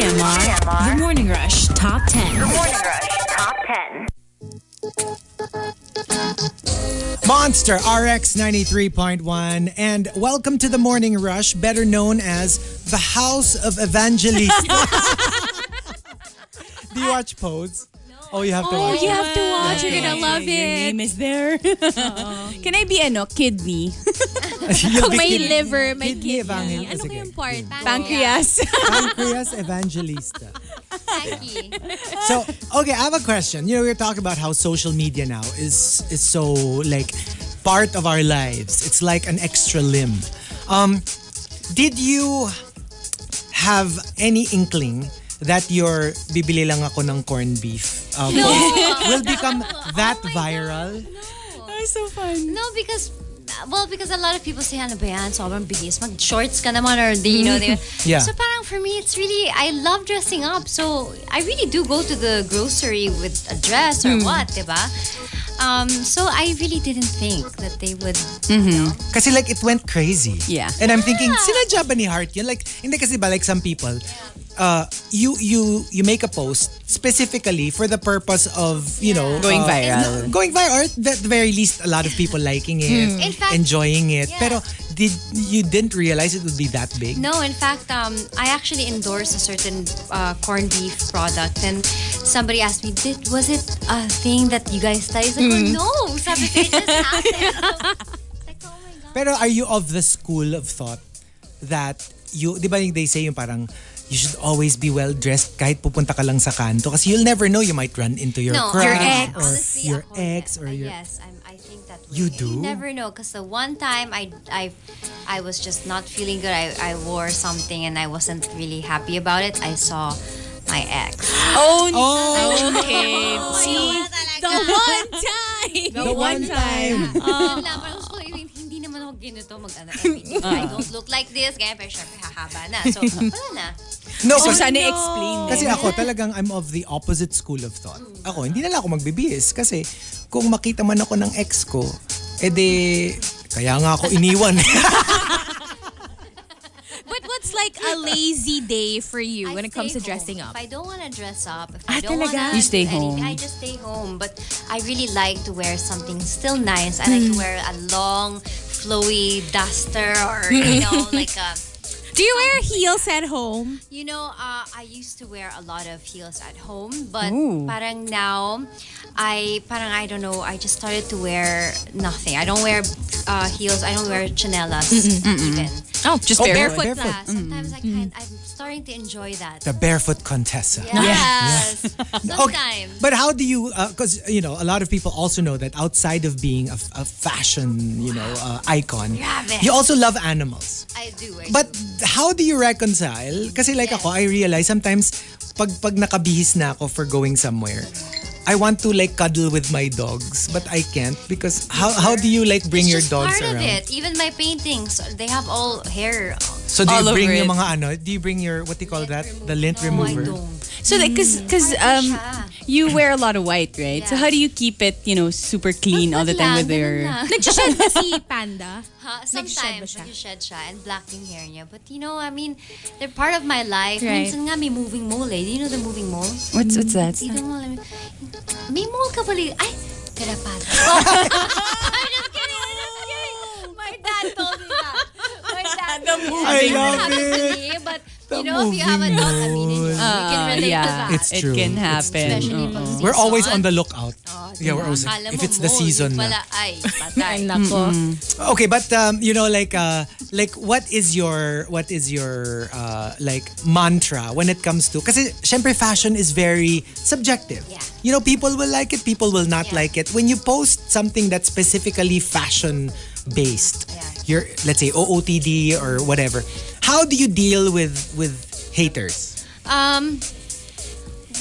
TMR. The Morning Rush Top 10. The Morning Rush Top 10. Monster RX93.1, and welcome to the Morning Rush, better known as the House of Evangelista. Do you watch Pose? Oh, you have to watch you it. have to watch. You're gonna love Your it. name is there. Can I be kidney? You'll be May kidney- liver, may kidney kidney. Evangelista. Ano Sige. kayong part? Game. Pancreas. Pancreas Evangelista. Thank you. So, okay, I have a question. You know, we're talking about how social media now is so like part of our lives. It's like an extra limb. Did you have any inkling that your bibili lang ako ng corned beef will become that viral? That's so fun. No, because a lot of people say, ano ba yan? Sobrang bigis. Mag-shorts ka naman or, you know. Yeah. So parang for me, it's really, I love dressing up. So I really do go to the grocery with a dress or what, diba? So I really didn't think that they would, Kasi like it went crazy. Yeah. And I'm thinking, sinadya ba ni Heart yun? Like, hindi kasi ba like some people, you make a post specifically for the purpose of, you know, Going viral. Going viral, or at the very least, a lot of people liking it, In fact, enjoying it. yeah. Pero you didn't realize it would be that big? No, in fact, I actually endorsed a certain corned beef product, and somebody asked me, was it a thing that you guys studied? I was like, no, sabi ko, it just happened. Like, oh my God. Pero are you of the school of thought that you, di ba they say yung parang, you should always be well dressed kahit pupunta ka lang sa kanto kasi you'll never know, you might run into your crush your ex. or Honestly, your ako, ex or your yes, I think that way. You do? You never know, because the one time I was just not feeling good. I wore something and I wasn't really happy about it. I saw my ex. Oh, Okay. See? The one time. the one time. Yun lang, parang gusto ko, hindi naman ako ganito mag-ano. I don't look like this. Kaya pero syempre hahaba na. So, wala na. No, so kasi, sana explain. kasi ako talagang I'm of the opposite school of thought. Ako, hindi na lang ako magbibihis kasi kung makita man ako ng ex ko, edi kaya nga ako iniwan. But what's like a lazy day for you when I it comes to stay dressing home. up? If I don't want to dress up, if I don't talaga? want to You stay do anything, home. I just stay home. But I really like to wear something still nice. I like to wear a long, flowy duster or, you know, like a... Do you wear heels at home? You know, I used to wear a lot of heels at home, but Ooh. parang now, I don't know, I just started to wear nothing. I don't wear heels. I don't wear chanelas even. Oh, just Oh, barefoot. barefoot. Yeah, sometimes I'm starting to enjoy that. The barefoot Contessa. Yes. Okay, Sometimes. but how do you? Because you know, a lot of people also know that outside of being a fashion, you know, icon, have it. you also love animals. I do. But how do you reconcile? Kasi like ako, I realize sometimes pag nakabihis na ako for going somewhere, I want to like cuddle with my dogs, but I can't because how do you like bring it's your just dogs part around? of it. Even my paintings, they have all hair. So do All you over bring it. yung mga ano? Do you bring your what do you call that? The lint No, remover? I don't. So because siya. you wear a lot of white, right? So Yeah. how do you keep it, you know, super clean all the time with your... Nag-shed ba si Panda? Sometimes ba siya? nag-shed siya and black yung hair niya. But you know, I mean, they're part of my life. Right. Minsan nga may moving mole eh. Do you know the moving mole? What's that? Dito mo alam. May mole ka pala. Ay! Karapata. I'm just kidding. I'm just kidding. My dad told me that. My dad told me that. I It never love happened to it. me, but The you know, if you have a dog, I mean, you can relate to yeah, that. It's it true. can It's happen. Especially pag season. We're always on the lookout. Yeah, we're Diba? always Akala if mo it's the mole, season yung na. pala, ay, patay. Nako. Okay, but you know, like what is your like mantra when it comes to? Kasi syempre fashion is very subjective. Yeah. You know, people will like it, people will not Yeah. like it. When you post something that's specifically fashion based, Yeah. your let's say OOTD or whatever, how do you deal with haters?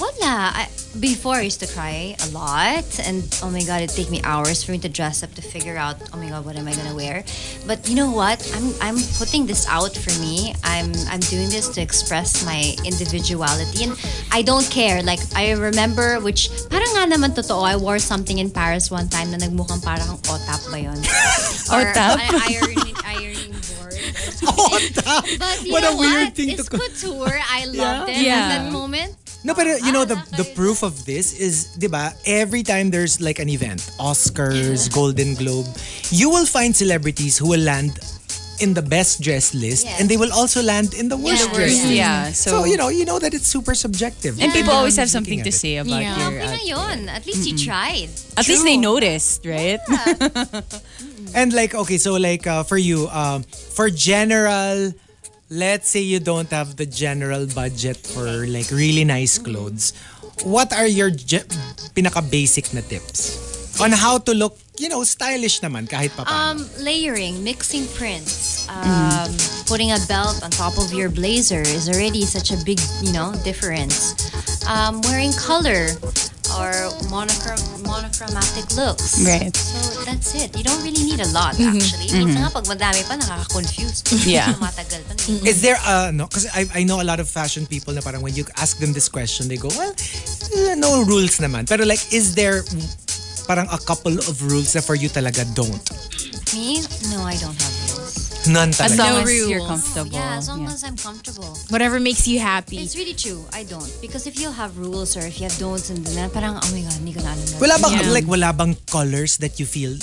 Wala. Before I used to cry a lot, and oh my god, it'd take me hours for me to dress up to figure out, oh my god, what am I gonna wear? But you know what? I'm putting this out for me. I'm doing this to express my individuality, and I don't care. Like I remember, which parang nga naman totoo. I wore something in Paris one time na nagmukhang parang OTAP ba yun? Or OTAP? ironing board or But you What a know weird what? thing It's to couture. I loved it Yeah. at that moment. No, pero you know the proof of this is, di ba, every time there's like an event, Oscars, Golden Globe, you will find celebrities who will land in the best dressed list, Yes. and they will also land in the worst Yeah. dressed list. Yeah, So you know that it's super subjective. And people always have Looking something at to it. say about Yeah. your Okay na outfit. yun. At least you tried. At least they noticed, right? And like, okay, so like for you, for general, let's say you don't have the general budget for like really nice clothes, what are your pinaka-basic na tips on how to look, stylish naman kahit pa paano? Layering, mixing prints, putting a belt on top of your blazer is already such a big, difference. Wearing color or monochromatic looks. Right. So that's it. You don't really need a lot actually. Minsan nga pag madami pa nakaka-confuse. Yeah. Matagal pa. Is there no? Because I know a lot of fashion people na parang when you ask them this question, they go, well, no rules naman. Pero like, is there parang a couple of rules that for you talaga don't? Me? No, I don't have rules. None As talaga. long No as you're rules. comfortable. Yeah, as long as I'm comfortable. Whatever makes you happy. It's really true. I don't. Because if you have rules or if you have don'ts and then parang, oh my God, hindi ko na alam. Wala bang, Yeah. like, wala bang colors that you feel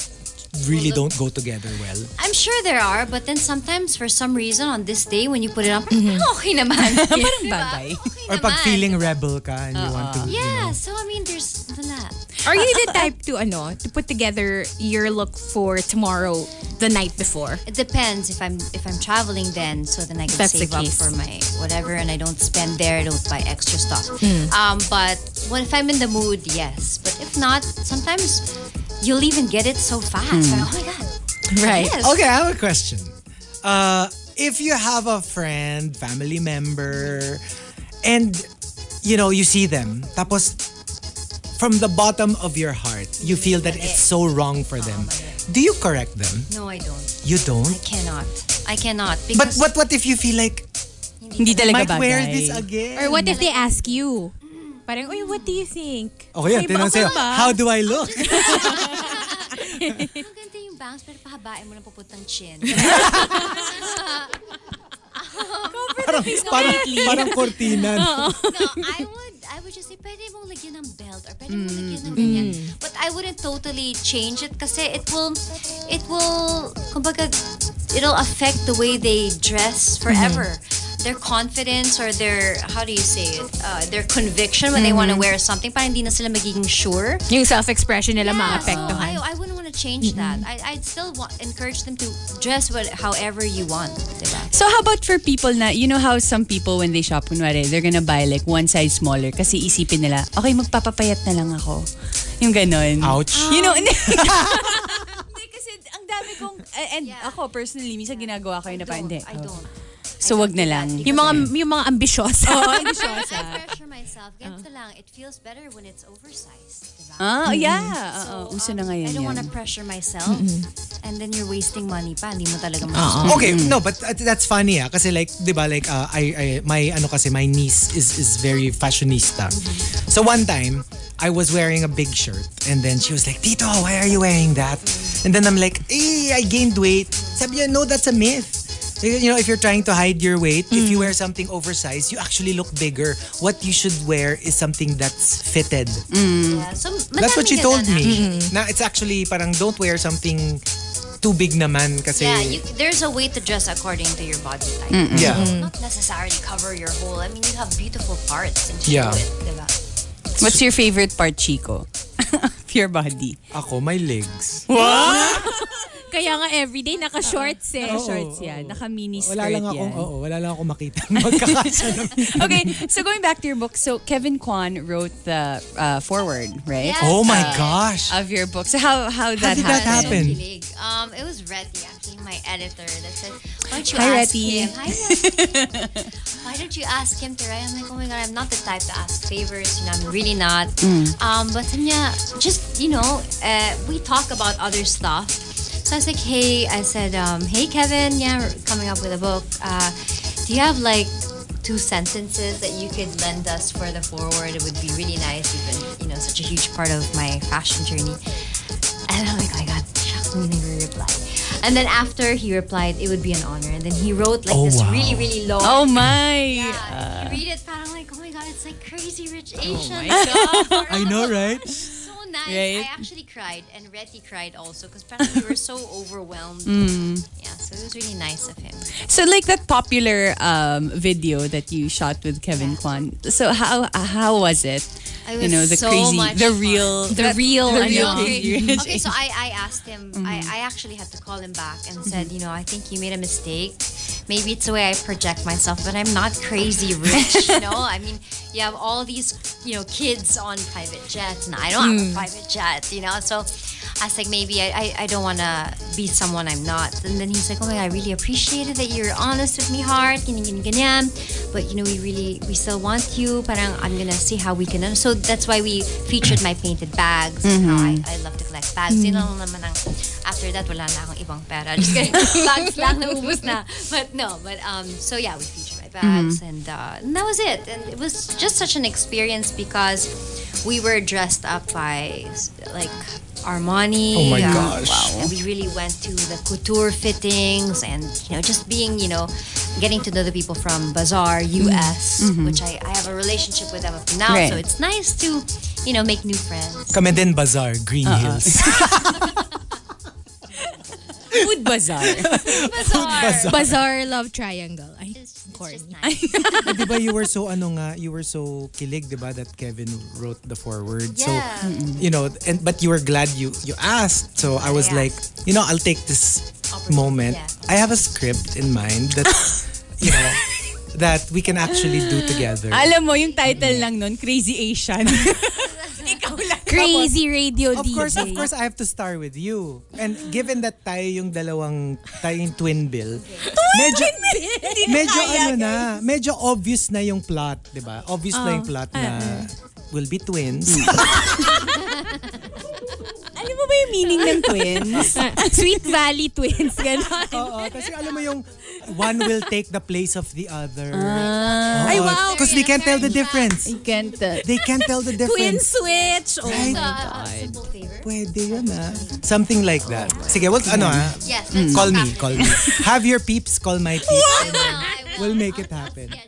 really don't go together well? I'm sure there are, but then sometimes for some reason on this day when you put it on, okay naman. Parang Diba? bagay. Okay Or pag naman. feeling rebel ka and you want to, Yeah, so I mean, there's wala. Are you the type to put together your look for tomorrow the night before? It depends if I'm traveling then, so then I can That's the save up case. for my whatever and I don't spend there, I don't buy extra stuff. But if I'm in the mood, yes. But if not, sometimes you'll even get it so fast. Like, oh my God. Right. Yes. Okay, I have a question. If you have a friend, family member, and you see them, tapos from the bottom of your heart, you feel that it's so wrong for them. Do you correct them? No, I don't. You don't? I cannot. But Because what if you feel like, Hindi talaga might bagay. wear this again? Or what if they ask you? Parang, uy, what do you think? Okay, yan, Iba tinanong sa'yo, ka ba? how do I look? ang ganda yung bangs, pero pahabain mo ng papuntang chin. parang kortina. No? No, I would just say, pwede mong lagyan ng belt or pwede mong lagyan ng ganyan. But I wouldn't totally change it kasi it will, kumbaga, it'll affect the way they dress forever. Their confidence or their, how do you say it, their conviction when they want to wear something, parang hindi na sila magiging sure. Yung self-expression nila So maapektuhan. I wouldn't want to change that. I'd still encourage them to dress however you want. Diba? So how about for people na, you know how some people when they shop, kunwari, they're gonna buy like one size smaller kasi isipin nila, okay, magpapapayat na lang ako. Yung ganon. Ouch. You know, hindi. Hindi kasi ang dami kong, and ako personally, minsan ginagawa ko yun na pa, hindi. I don't. So wag na lang. Yung mga ambisyosa. I pressure myself. Ganito lang. It feels better when it's oversized. Diba? Yeah. Uso na ngayon I don't yan. want to pressure myself. And then you're wasting money pa. Hindi mo talaga masusunod. Okay, no, but that's funny kasi like, di ba, like, my niece is very fashionista. So one time, I was wearing a big shirt and then she was like, Tito, why are you wearing that? And then I'm like, I gained weight. Sabi niya, no, that's a myth. If you're trying to hide your weight, if you wear something oversized, you actually look bigger. What you should wear is something that's fitted. Yeah. So, That's what she madaming told ganun, me. Na it's actually parang don't wear something too big naman kasi Yeah, there's a way to dress according to your body type. yeah. Not necessarily cover your whole. I mean, you have beautiful parts and Yeah. it. Diba? What's your favorite part, Chico? Of your body? Ako, my legs. Kaya nga everyday naka-shorts eh. Shorts yan. Naka-mini skirt Wala lang ako makita. Magkakasya lang. Okay, so going back to your book, so Kevin Kwan wrote the foreword, right? Yes. Oh my gosh. Of your book. So how that did that happen? Kilig. It was Retty, actually, my editor, that said, why don't you Hi, ask Retty. him? Hi, Retty. Why don't you ask him to write? I'm like, oh my God, I'm not the type to ask favors. I'm really not. But niya, just, we talk about other stuff. So I was like, hey, hey, Kevin, yeah, we're coming up with a book. Do you have like 2 sentences that you could lend us for the foreword? It would be really nice. You've been, such a huge part of my fashion journey. And I'm like, oh my God, shucks, me never reply. And then after he replied, it would be an honor. And then he wrote like Oh, this wow. really, really long. Oh my. Yeah, you read it, parang like, oh my god, it's like Crazy Rich Asians. I know, right? So nice. Right? I actually cried, and Retty cried also because we were so overwhelmed. Yeah, so it was really nice of him. So like that popular video that you shot with Kevin Kwan. So how was it? It was You know, the so crazy, much the fun. real, The real, the ano. real Okay. Crazy Rich Okay, so I asked him, I actually had to call him back and said, you know, I think you made a mistake. Maybe it's the way I project myself, but I'm not crazy rich, you know? I mean, you have all these, you know, kids on private jets, and I don't have a private jet, you know? So I was like, maybe I don't want to be someone I'm not. And then he's like, oh my God, I really appreciated that you're honest with me, heart, ganyan. But, you know, we still want you. Parang I'm going to see how we can. So that's why we featured my painted bags. You know, I love to collect bags. You know, naman ang, after that, wala na akong ibang pera. Just kidding. Bags lang, naubos na. But no, so yeah, we featured my bags. And that was it. And it was just such an experience because we were dressed up by, like, Armani. Oh my gosh. Wow. And we really went to the couture fittings and, you know, just being, you know, getting to know the people from Bazaar US, which I have a relationship with them up to now. Right. So it's nice to, you know, make new friends. Kami din Bazaar, Green Hills. Food Bazaar. Bazaar. Bazaar Love Triangle. Ay, It's corny. just nice. Di ba you were so you were so kilig, di ba, that Kevin wrote the foreword. Yeah. So, you know, but you were glad you asked. So I was Yeah. like, you know, I'll take this moment. Yeah. I have a script in mind that, you know, that we can actually do together. Alam mo, yung title lang nun, Crazy Asian. Ikaw lang. Crazy radio Of DJ. course, I have to start with you. And given that tayo yung tayong twin bill, medyo obvious na yung plot, di ba? Obvious na yung plot na will be twins. Alam mo ba yung meaning ng twins? Sweet Valley Twins. Ganon. Oo, kasi alam mo yung one will take the place of the other. Ay, wow. Because they can't tell the difference. You can't. They can't tell the Twin difference. switch. Oh Right? my A God. simple favor. Pwede yun Something like that. Sige, well, Yes, let's Call talk me, after. call me. Have your peeps call my peeps. And then I will. we'll make it happen. Yeah,